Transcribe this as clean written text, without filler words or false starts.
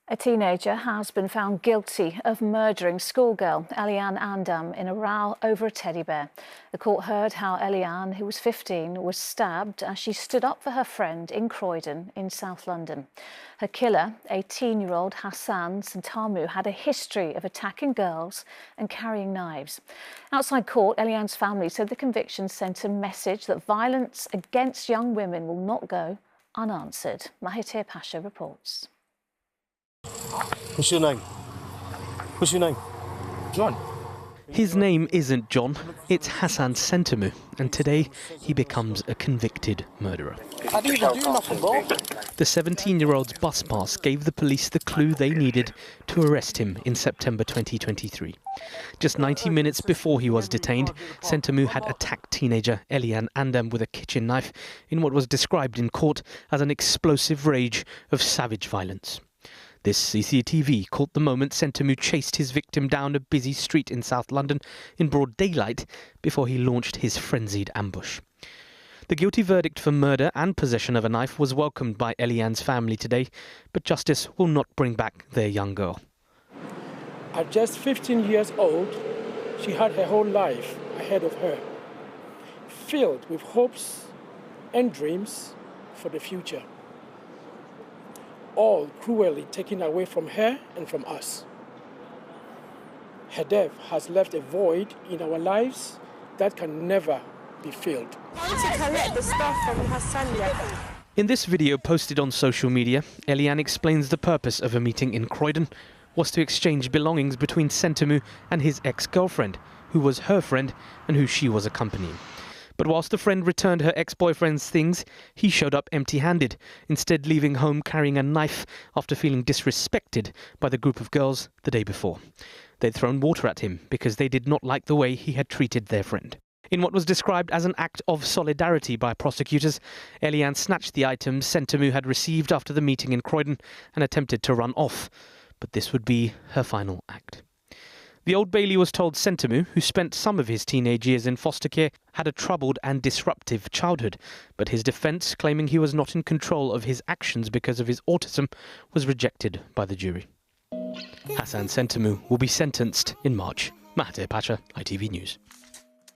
A teenager has been found guilty of murdering schoolgirl Elianne Andam in a row over a teddy bear. The court heard how Elianne, who was 15, was stabbed as she stood up for her friend in Croydon in South London. Her killer, 18-year-old Hassan Sentamu, had a history of attacking girls and carrying knives. Outside court, Elianne's family said the conviction sent a message that violence against young women will not go unanswered. Mahathir Pasha reports. What's your name? What's your name? John. His name isn't John, it's Hassan Sentamu, and today he becomes a convicted murderer. I didn't even do nothing, bro. The 17-year-old's bus pass gave the police the clue they needed to arrest him in September 2023. Just 90 minutes before he was detained, Sentamu had attacked teenager Elianne Andam with a kitchen knife in what was described in court as an explosive rage of savage violence. This CCTV caught the moment Sentamu chased his victim down a busy street in South London in broad daylight before he launched his frenzied ambush. The guilty verdict for murder and possession of a knife was welcomed by Elianne's family today, but justice will not bring back their young girl. At just 15 years old, she had her whole life ahead of her, filled with hopes and dreams for the future, all cruelly taken away from her and from us. Her death has left a void in our lives that can never be filled. I want to collect the stuff from Hassan. In this video posted on social media, Elianne explains the purpose of a meeting in Croydon was to exchange belongings between Sentamu and his ex-girlfriend, who was her friend and who she was accompanying. But whilst the friend returned her ex-boyfriend's things, he showed up empty-handed, instead leaving home carrying a knife after feeling disrespected by the group of girls the day before. They'd thrown water at him because they did not like the way he had treated their friend. In what was described as an act of solidarity by prosecutors, Elianne snatched the items Sentamu had received after the meeting in Croydon and attempted to run off. But this would be her final act. The Old Bailey was told Sentamu, who spent some of his teenage years in foster care, had a troubled and disruptive childhood, but his defence, claiming he was not in control of his actions because of his autism, was rejected by the jury. Hassan Sentamu will be sentenced in March. Mahathir Pasha, ITV News.